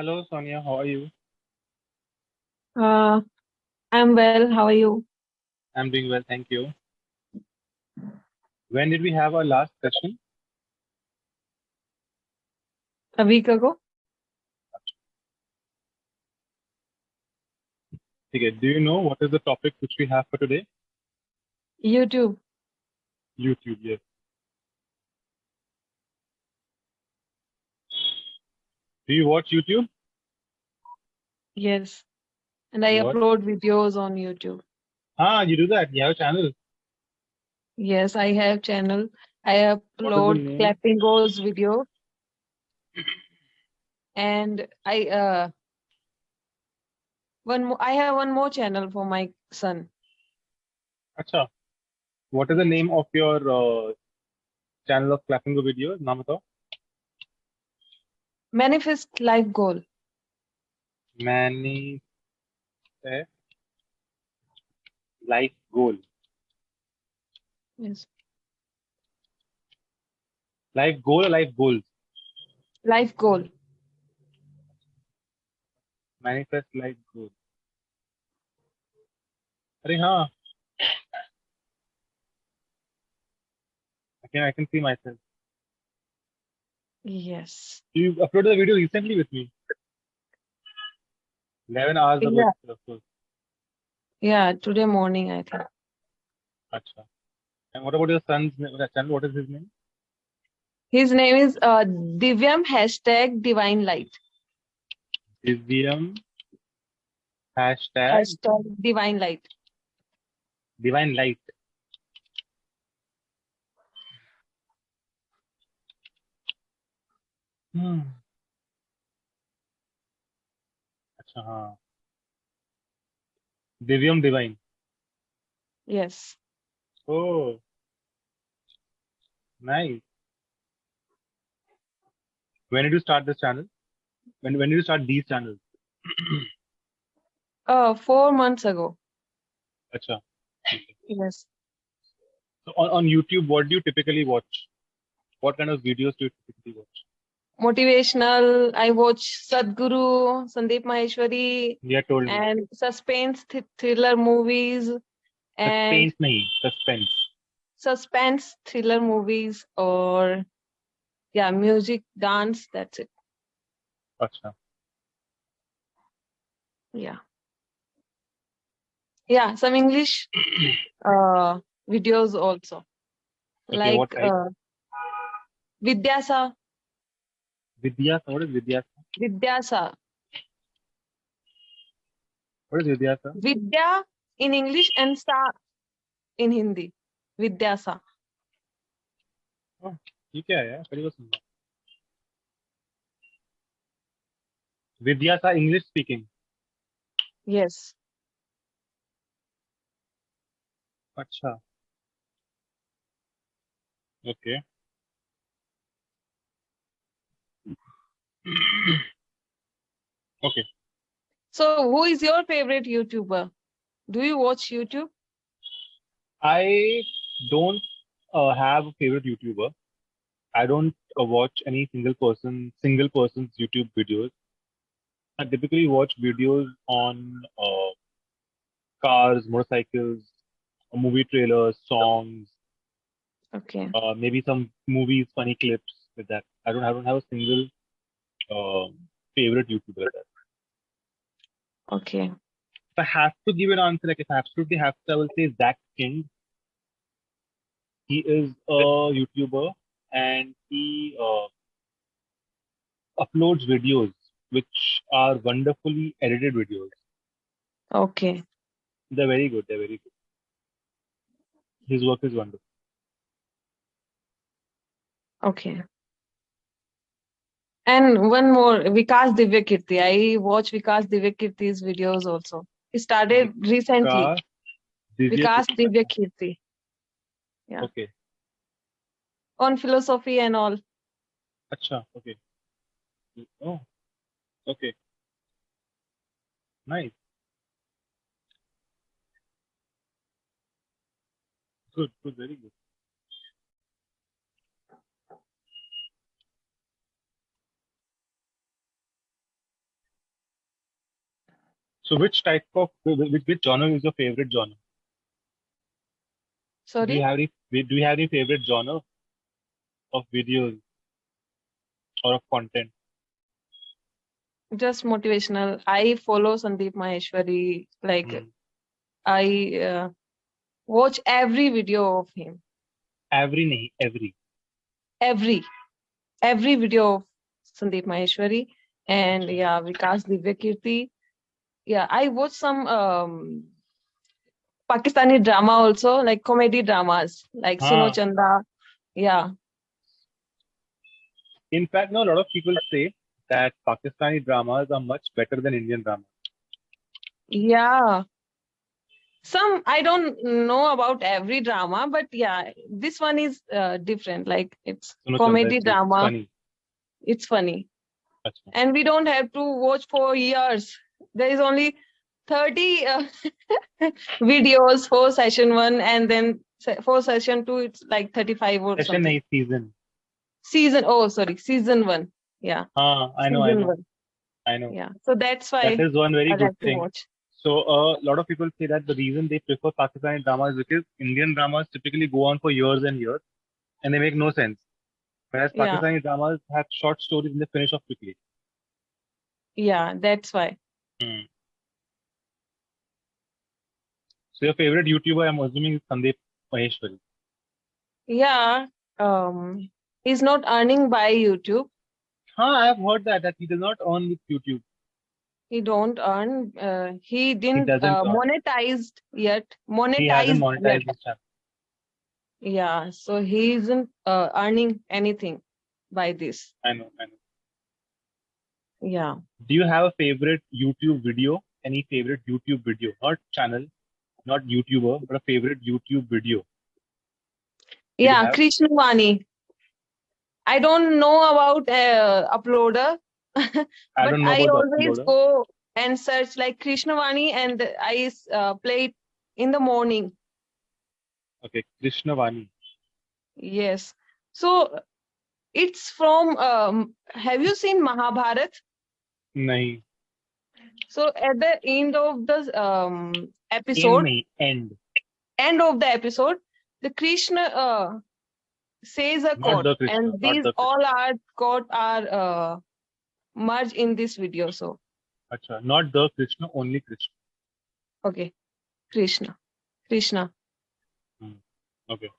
Hello, Sonia. How are you? Uh, I'm well. How are you? I'm doing well, thank you. When did we have our last session? A week ago? Okay, do you know what is the topic which we have for today? YouTube. YouTube, yes. Do you watch YouTube? Yes. And I What? upload videos on YouTube. Ah, you do that. You have a channel. Yes, I have channel. I What is the upload name? Clapingo's video and I have one more channel for my son. Acha. What is the name of your channel of Clapingo videos? Naam batao. Manifest life goal. Manifest life goal. Yes. Life goal or life goals? Life goal. Manifest life goal. Arey हाँ, I can see myself. Yes. You uploaded the video recently with me. 11 hours ago, Yeah. of course. Yeah. Today morning, I think. Acha. And what about your son's channel? What is his name? His name is Divyam #Divine Light. Divyam hashtag #Divine Light. divine light. Hmm. अच्छा हाँ. Divyam divine. Yes. Oh, nice. When did you start this channel? When did you start these channels? 4 months ago. अच्छा. Okay. Yes. So on YouTube, what do you typically watch? What kind of videos do you typically watch? Motivational. I watch Sadhguru, Sandeep Maheshwari, You told me. and suspense thriller movies and Suspense नहीं, suspense. suspense thriller movies or music, dance. That's it. अच्छा. Yeah. Yeah, some English videos also. Okay, what Like type? Vidyasa. Vidya. What is Vidya? Vidyasa. What is Vidya, sir? Vidya in English and Sa in Hindi. Vidyasa. Oh, ये क्या है यार? पहली बार सुन रहा हूँ. Vidya सा English speaking. Yes. अच्छा. Okay. Okay. So, who is your favorite YouTuber? Do you watch YouTube? I don't have a favorite YouTuber. I don't watch any single person's YouTube videos. I typically watch videos on cars, motorcycles, movie trailers, songs, Okay. maybe some movies, funny clips with that. I don't have a single uh, favorite YouTuber like that. Okay. If I have to give an answer, like if I absolutely have to, I will say Zach King. He is a YouTuber and he uploads videos which are wonderfully edited videos. Okay. They're very good. They're very good. His work is wonderful. Okay. And one more, Vikas Divyakirti. I watch Vikas Divyakirti's videos also. He started recently. Ka Divya Vikas Kirti. Divyakirti. Yeah. Okay. On philosophy and all. Acha. Okay. Oh. Okay. Nice. Good. Good. Very good. So which type of which genre is your favorite genre? Do you Sorry, have any do you have any favorite genre of videos or of content? just motivational. I follow Sandeep Maheshwari. Like Hmm. I watch every video of him. Every nahi, every. Every every video of Sandeep Maheshwari, and Acha. yeah, Vikas Divyakirti. Yeah, I watch some Pakistani drama also, like comedy dramas, like Suno Haan. Chanda. Yeah, In fact, no, a lot of people say that Pakistani dramas are much better than Indian dramas. yeah. Some I don't know about every drama, but yeah, this one is different. Like it's Suno Chanda comedy is drama. funny. It's funny, Acha. and we don't have to watch for years. There is only 30 videos for session one, and then for session two, it's like 35 or Session something. nahi, season. Season, oh, sorry, season one. Yeah, Haan, I season know, one. I know. Yeah, so that's That why is one very I good like to thing. watch. So a lot of people say that the reason they prefer Pakistani dramas is because Indian dramas typically go on for years and years and they make no sense. Whereas Yeah, Pakistani dramas have short stories and they finish off quickly. yeah, that's why. Hmm. So your favorite YouTuber, I'm assuming, is Sandeep Maheshwari. Yeah, he's not earning by YouTube. Huh, I have heard that he does not earn with YouTube. He don't earn. He He didn't doesn't earn. monetized yet. He hasn't Monetized yet. monetized his channel. Yeah, so he isn't earning anything by this. I know, I know. Yeah. Do you have a favorite YouTube video? Any favorite YouTube video? Not channel, not YouTuber, but a favorite YouTube video. Do you Yeah, have? Krishnavani. I don't know about uploader, I but don't know I about the always uploader. go and search like Krishnavani, and I play it in the morning. Okay, Krishnavani. Yes. So it's from, have you seen Mahabharat? Nahi. So at the end of the In episode, nahi, end. end of the episode, the Krishna says a Not quote, the Krishna, and not these the Krishna. all are quote are merged in this video. So Acha, not the Krishna, only Krishna. okay, Krishna, Krishna. Hmm. Okay.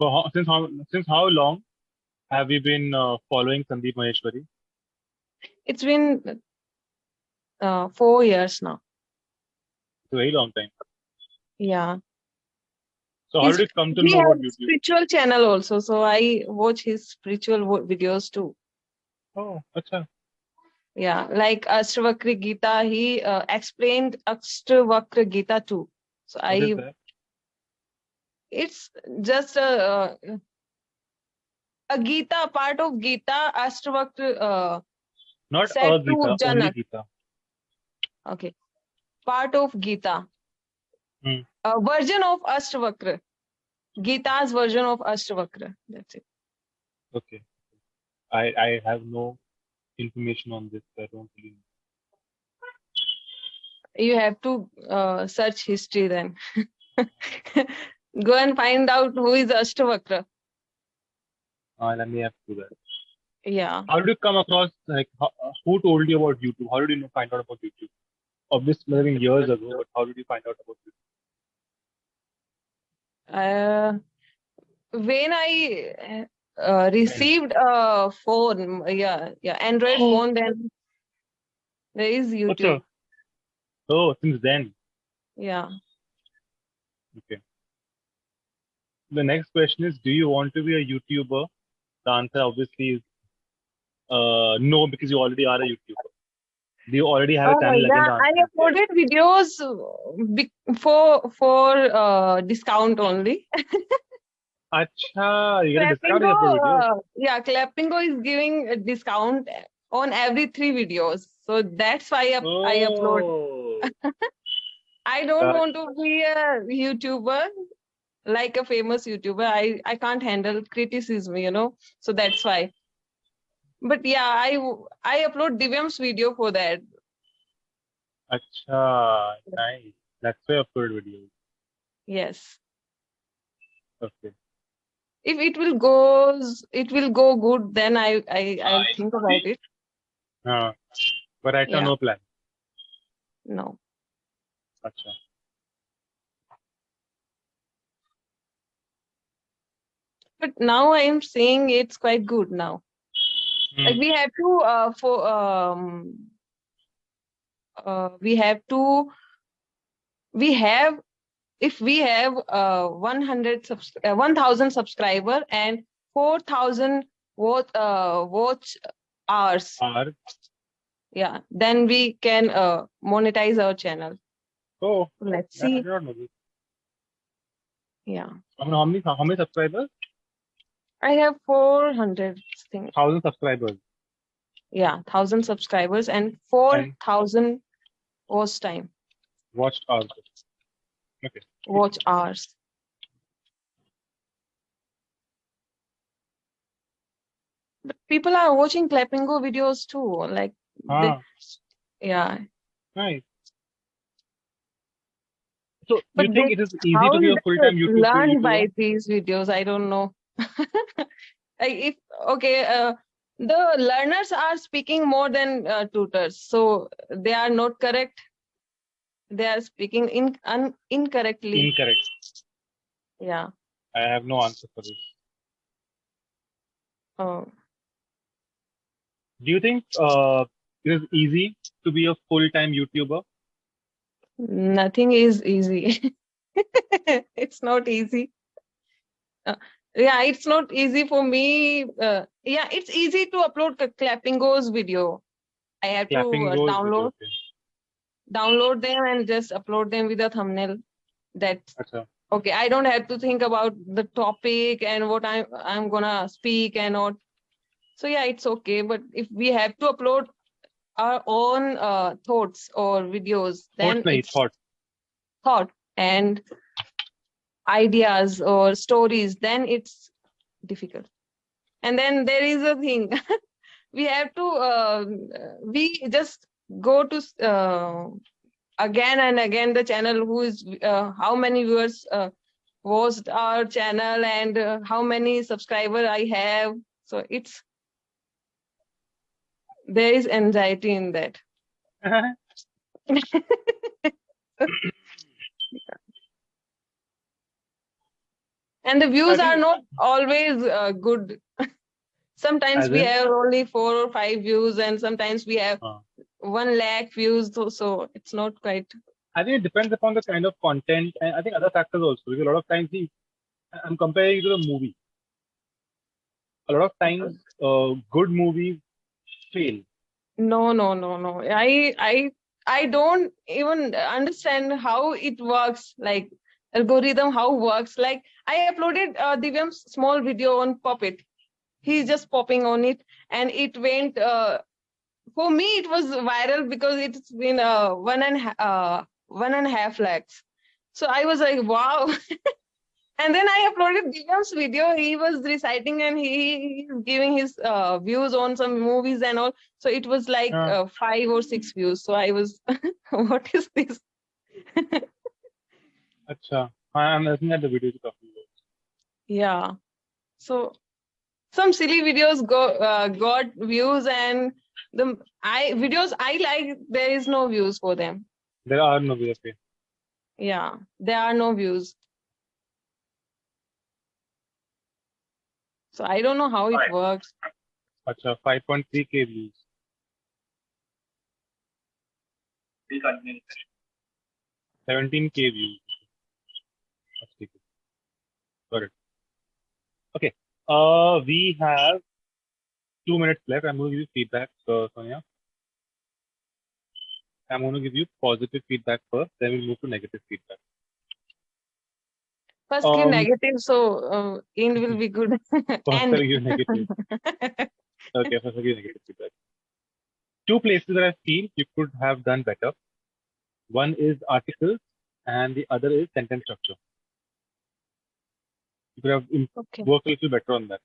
So since how long have you been following Sandeep Maheshwari? It's been 4 years now. It's a very long time. Yeah, So how he's did you come to he know about has YouTube? spiritual channel also, so I watch his spiritual videos too. Oh, acha. Yeah, like Ashtavakra Gita, he explained Ashtavakra Gita too. So What is I, that? it's just a Gita, part of Gita. Ashtavakra Not said a to Gita, only Janak. Gita. Okay, part of Gita, Hmm. a version of Ashtavakra. Gita's version of Ashtavakra. That's it. Okay. I have no information on this. I don't really know. You have to search history then. Go and find out who is Ashtavakra. Let me have to do that. Yeah. How did you come across, like, who told you about YouTube? How did you find out about YouTube? Obviously, maybe years ago, but how did you find out about Uh, when I YouTube? received a phone, yeah, Android When? phone, then there is Acha. YouTube. Oh, since then. Yeah. Okay. The next question is, do you want to be a YouTuber? The answer obviously is no, because you already are a YouTuber. Do you already have a channel? Again, Yeah, the I answer is yes. uploaded videos for discount only. Acha, you get a discount Clapingo, when you upload videos. yeah, Clapingo is giving a discount on every 3 videos. So that's why I upload. Oh, I don't that, want to be a YouTuber, like a famous YouTuber. I can't handle criticism, So that's why. But yeah, I upload Divyam's video for that. Acha, nice. That's why I upload videos. Yes. Okay. If it will go good, then I'll think about it. But right now, Yeah. no plan. No. Acha. But now I am saying it's quite good now. Like we have if we have 1,000 subscriber and 4,000 watch hours. Hours. Yeah, then we can monetize our channel. Oh, Let's I see. did not know this. Yeah, How many subscribers? I have 400 things. 1,000 subscribers. Yeah, 1,000 subscribers and 4,000 watch time. Watched hours. Okay. Watch hours. But people are watching Clapingo videos too. Like, yeah. Nice. So But you think it is easy how to be a they full-time learn YouTuber? by these videos? I don't know. Like the learners are speaking more than tutors, so they are not correct. They are speaking incorrectly. Incorrect. Yeah. I have no answer for this. Oh. Do you think it is easy to be a full-time YouTuber? Nothing is easy. It's not easy. Yeah, it's not easy for me. Yeah, it's easy to upload Clapingo's video. I have to download them and just upload them with a thumbnail. That's okay. I don't have to think about the topic and what I'm gonna speak and not. So yeah, it's okay. But if we have to upload our own thoughts or videos, then it's thought and ideas or stories, then it's difficult. And then there is a thing. We have to we just go to again and again the channel who is how many viewers watched our channel and how many subscribers I have. So there is anxiety in that. And the views are not always good. Sometimes we have only 4 or 5 views, and sometimes we have 1 lakh views. So it's not quite. I think it depends upon the kind of content, and I think other factors also. Because a lot of times, I'm comparing it to the movie. A lot of times, good movies fail. No. I don't even understand how it works. Like algorithm, how works. Like I uploaded Divyam's small video on Puppet. He's just popping on it, and it went. For me, it was viral because it's been 1.5 lakhs. So I was like, wow. And then I uploaded Divyam's video. He was reciting and he's giving his views on some movies and all. So it was like 5 or 6 views. So I was, what is this? Acha. I'm looking at the video you're talking about. Yeah. So some silly videos got views, and the videos I like, there is no views for them. There are no views. Okay. Yeah, there are no views. So I don't know how it works. Acha, 5.3K views. 17K views. Got it. Okay. We have 2 minutes left. I'm going to give you feedback, Sonia. I'm going to give you positive feedback first, then we'll move to negative feedback. First give negative, so end will be good. First I'll give negative. Okay, first I'll give negative feedback. 2 places that I feel you could have done better. One is articles and the other is sentence structure. You could have worked a little better on that.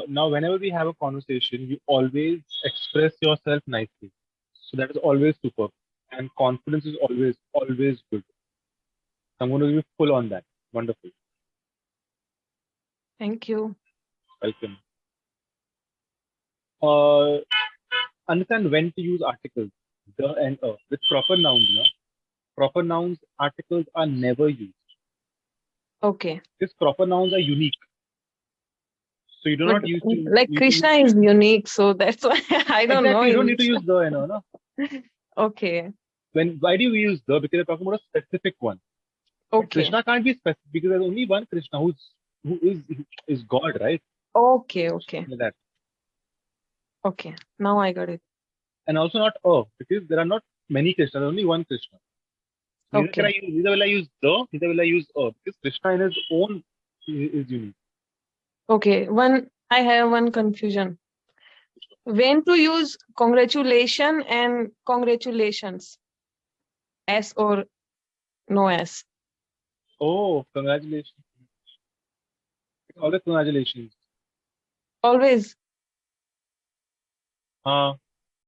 Now, whenever we have a conversation, you always express yourself nicely. So that is always super. And confidence is always, always good. I'm going to be full on that. Wonderful. Thank you. Welcome. Understand when to use articles, the and with proper nouns. No? Proper nouns, articles are never used. Okay. These proper nouns are unique. So you do But not use to like Krishna is unique, so that's why I don't know. Exactly, you don't need to use the and no. Okay. Why do we use the? Because we're talking about a specific one. Okay. Krishna can't be specific because there's only one Krishna who is God, right? Okay. Okay. Like that. Okay. Now I got it. And also not because there are not many Krishna. There's only one Krishna. Okay. Neither will I use the, neither will I use because Krishna in his own is unique. Okay. I have one confusion. When to use congratulation and congratulations? S or no S? Oh, congratulations. Always congratulations. Always.